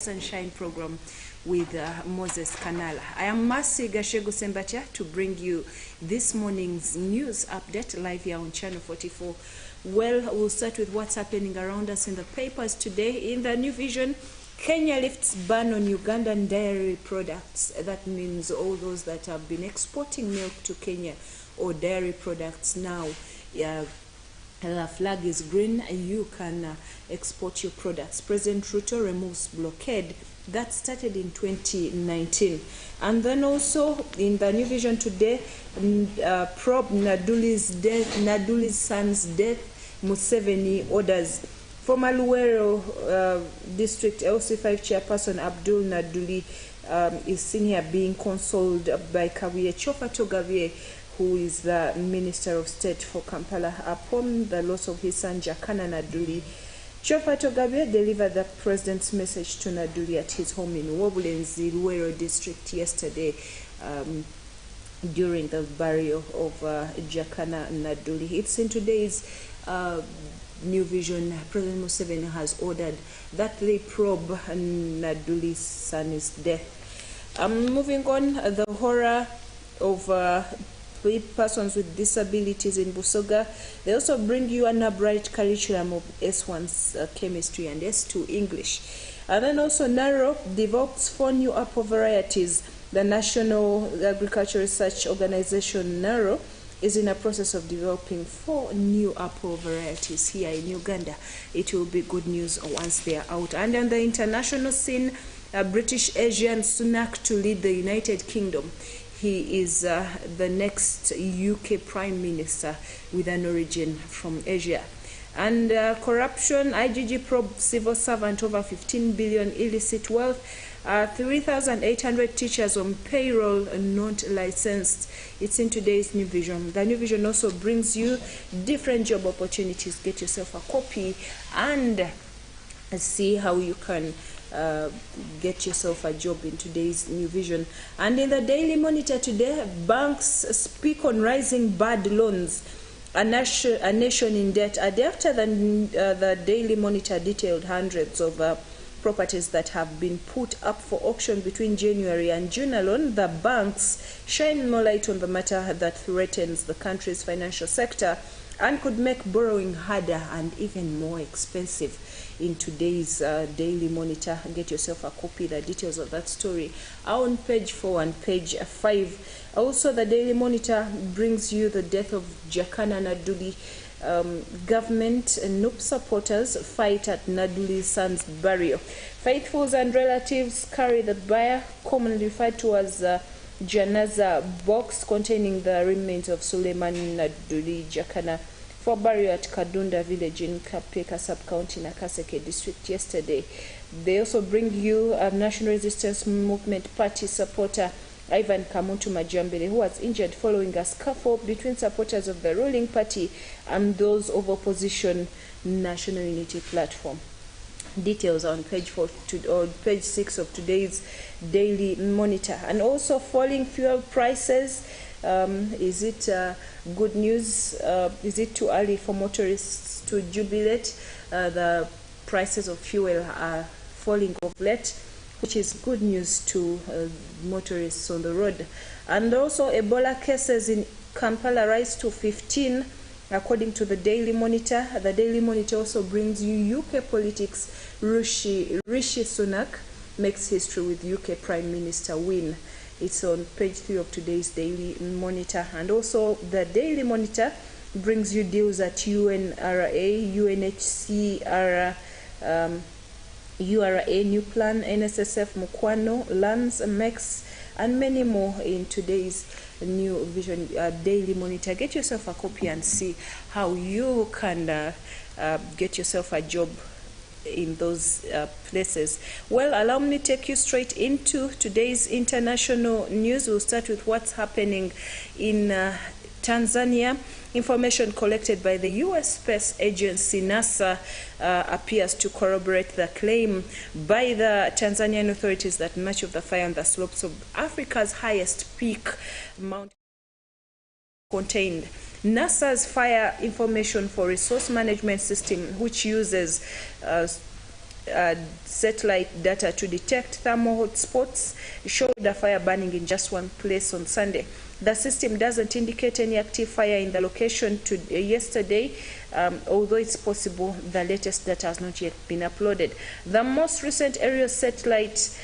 Sunshine program with Moses Kanala. I am Mercy Gashego Sembatia to bring you this morning's news update live here on Channel 44. Well, we'll start with what's happening around us in the papers today. In the New Vision, Kenya lifts ban on Ugandan dairy products. That means all those that have been exporting milk to Kenya or dairy products now. The flag is green, you can export your products. President Ruto removes blockade that started in 2019. And then also in the New Vision today, probe Naduli's son's death, Museveni orders. Former Luwero District LC5 Chairperson Abdul Naduli is seen here being consoled by Kabuye Chofatogabe, who is the Minister of State for Kampala, upon the loss of his son Jakana Naduli. Chofatogabe delivered the president's message to Naduli at his home in Wobulenzi, Luwero District yesterday during the burial of Jakana Naduli. It's in today's New Vision. President Museveni has ordered that they probe Naduli's son's death. Moving on, the horror of persons with disabilities in Busoga. They also bring you an bright curriculum of S1 chemistry and S2 English. And then also Narok develops 4 new apple varieties. The National Agricultural Research Organization, NARO, is in a process of developing 4 new apple varieties here in Uganda. It will be good news once they are out. And on the international scene, British Asian Sunak to lead the United Kingdom. He is the next UK Prime Minister with an origin from Asia. And corruption, IGG probe civil servant over 15 billion illicit wealth. 3,800 teachers on payroll not licensed. It's in today's New Vision. The New Vision also brings you different job opportunities. Get yourself a copy and see how you can get yourself a job in today's New Vision. And in the Daily Monitor today, banks speak on rising bad loans. A nation in debt. A day after the Daily Monitor detailed hundreds of properties that have been put up for auction between January and June alone, the banks shine more light on the matter that threatens the country's financial sector and could make borrowing harder and even more expensive. In today's Daily Monitor, get yourself a copy. The details of that story are on page 4 and page 5. Also, the Daily Monitor brings you the death of Jakana Naduli. Government and NUP supporters fight at Naduli's son's burial. Faithfuls and relatives carry the bier, commonly referred to as Janaza box, containing the remains of Suleiman Naduli Jakana, for burial at Kadunda village in Kapeka sub-county, Nakaseke district yesterday. They also bring you a National Resistance Movement Party supporter, Ivan Kamuntu Majambele, who was injured following a scuffle between supporters of the ruling party and those of opposition National Unity Platform. Details on page 6 of today's Daily Monitor. And also falling fuel prices. Is it good news? Is it too early for motorists to jubilate? The prices of fuel are falling of late, which is good news to motorists on the road. And also Ebola cases in Kampala rise to 15, according to the Daily Monitor. The Daily Monitor also brings you UK politics. Rishi Sunak makes history with UK Prime Minister win. It's on page 3 of today's Daily Monitor. And also the Daily Monitor brings you deals at UNRA, UNHCR, URA, New Plan, NSSF, Mukwano, Lands, MEX, and many more in today's New Vision Daily Monitor. Get yourself a copy and see how you can get yourself a job in those places. Well, allow me to take you straight into today's international news. We'll start with what's happening in Tanzania. Information collected by the U.S. Space Agency, NASA, appears to corroborate the claim by the Tanzanian authorities that much of the fire on the slopes of Africa's highest peak, Mount contained. NASA's Fire Information for Resource Management System, which uses satellite data to detect thermal hotspots showed a fire burning in just one place on Sunday. The system doesn't indicate any active fire in the location yesterday, although it's possible the latest data has not yet been uploaded. The most recent aerial satellite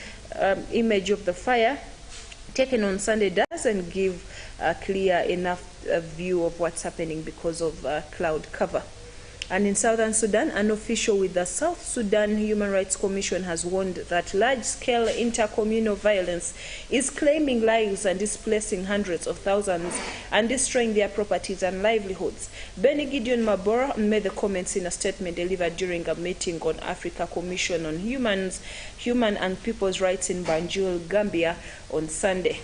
image of the fire taken on Sunday doesn't give a clear enough view of what's happening because of cloud cover. And in southern Sudan, an official with the South Sudan Human Rights Commission has warned that large-scale intercommunal violence is claiming lives and displacing hundreds of thousands and destroying their properties and livelihoods. Benny Gideon Mabora made the comments in a statement delivered during a meeting on Africa Commission on Human and People's Rights in Banjul, Gambia on Sunday.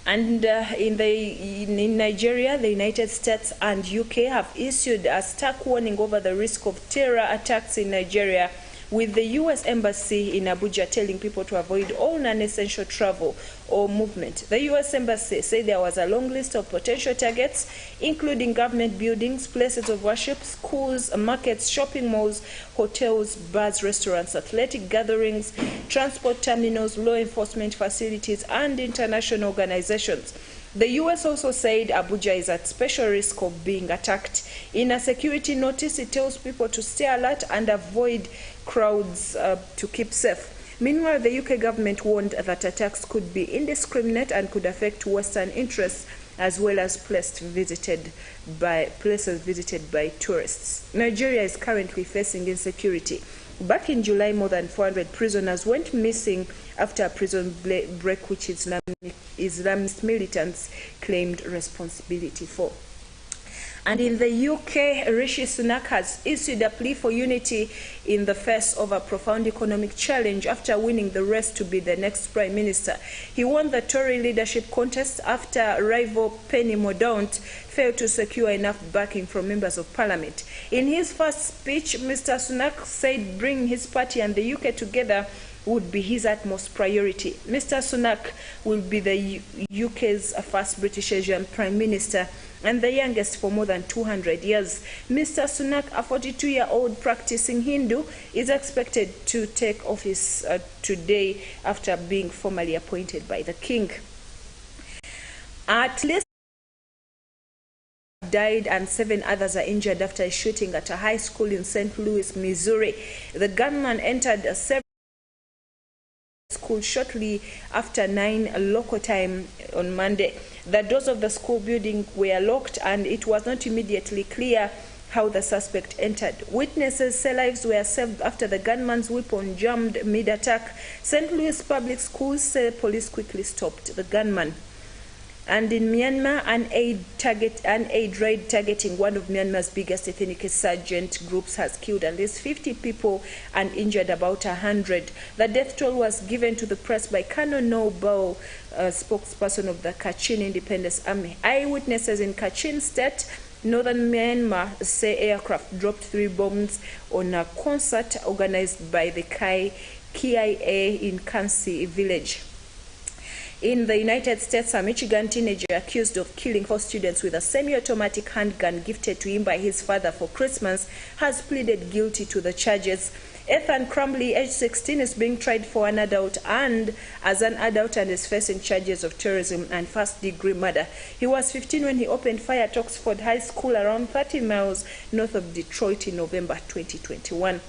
And in Nigeria, the United States and UK have issued a stark warning over the risk of terror attacks in Nigeria, with the U.S. Embassy in Abuja telling people to avoid all non-essential travel or movement. The U.S. Embassy said there was a long list of potential targets, including government buildings, places of worship, schools, markets, shopping malls, hotels, bars, restaurants, athletic gatherings, transport terminals, law enforcement facilities, and international organizations. The U.S. also said Abuja is at special risk of being attacked. In a security notice, it tells people to stay alert and avoid crowds to keep safe. Meanwhile, the UK government warned that attacks could be indiscriminate and could affect Western interests as well as places visited by tourists. Nigeria is currently facing insecurity. Back in July, more than 400 prisoners went missing after a prison break which Islamist militants claimed responsibility for. And in the UK, Rishi Sunak has issued a plea for unity in the face of a profound economic challenge after winning the race to be the next Prime Minister. He won the Tory leadership contest after rival Penny Mordaunt failed to secure enough backing from members of Parliament. In his first speech, Mr. Sunak said bringing his party and the UK together would be his utmost priority. Mr. Sunak will be the UK's first British Asian Prime Minister and the youngest for more than 200 years. Mr. Sunak, a 42-year-old practicing Hindu, is expected to take office today after being formally appointed by the King. At least died and 7 others are injured after a shooting at a high school in St. Louis, Missouri. The gunman entered a school shortly after 9 local time on Monday. The doors of the school building were locked and it was not immediately clear how the suspect entered. Witnesses say lives were saved after the gunman's weapon jammed mid-attack. St. Louis public schools say police quickly stopped the gunman. And in Myanmar, an aid raid targeting one of Myanmar's biggest ethnic insurgent groups has killed at least 50 people and injured about 100. The death toll was given to the press by Colonel No Bao, spokesperson of the Kachin Independence Army. Eyewitnesses in Kachin State, northern Myanmar, say aircraft dropped 3 bombs on a concert organized by the KIA in Kansi village. In the United States, a Michigan teenager accused of killing 4 students with a semi-automatic handgun gifted to him by his father for Christmas has pleaded guilty to the charges. Ethan Crumbley, age 16, is being tried as an adult and is facing charges of terrorism and first-degree murder. He was 15 when he opened fire at Oxford High School around 30 miles north of Detroit in November 2021.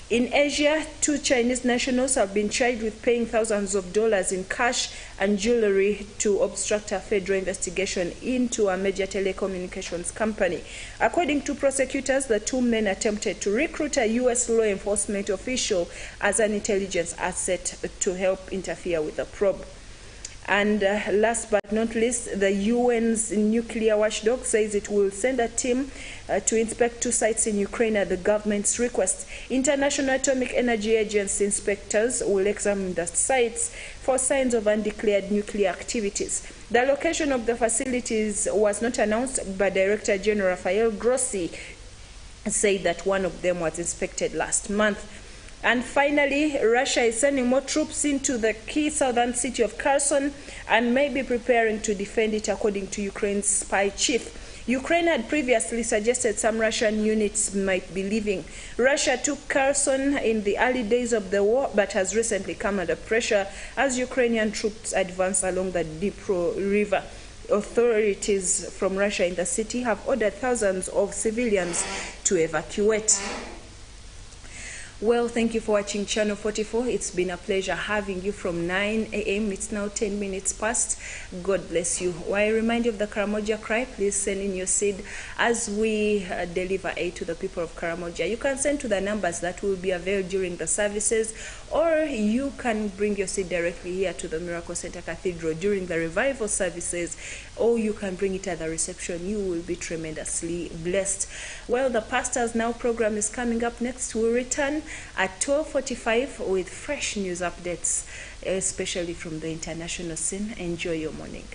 In Asia, 2 Chinese nationals have been charged with paying thousands of dollars in cash and jewelry to obstruct a federal investigation into a major telecommunications company. According to prosecutors, the 2 men attempted to recruit a U.S. law enforcement official as an intelligence asset to help interfere with the probe. And last but not least, the UN's nuclear watchdog says it will send a team to inspect 2 sites in Ukraine at the government's request. International Atomic Energy Agency inspectors will examine the sites for signs of undeclared nuclear activities. The location of the facilities was not announced, but Director General Rafael Grossi said that one of them was inspected last month. And finally, Russia is sending more troops into the key southern city of Kherson and may be preparing to defend it, according to Ukraine's spy chief. Ukraine had previously suggested some Russian units might be leaving. Russia took Kherson in the early days of the war, but has recently come under pressure as Ukrainian troops advance along the Dnipro River. Authorities from Russia in the city have ordered thousands of civilians to evacuate. Well, thank you for watching Channel 44. It's been a pleasure having you from 9 a.m. It's now 10 minutes past. God bless you. While I remind you of the Karamoja cry, please send in your seed as we deliver aid to the people of Karamoja. You can send to the numbers that will be availed during the services, or you can bring your seed directly here to the Miracle Center Cathedral during the revival services, or you can bring it at the reception. You will be tremendously blessed. Well, the Pastors Now program is coming up next. We'll return at 12:45 with fresh news updates, especially from the international scene. Enjoy your morning.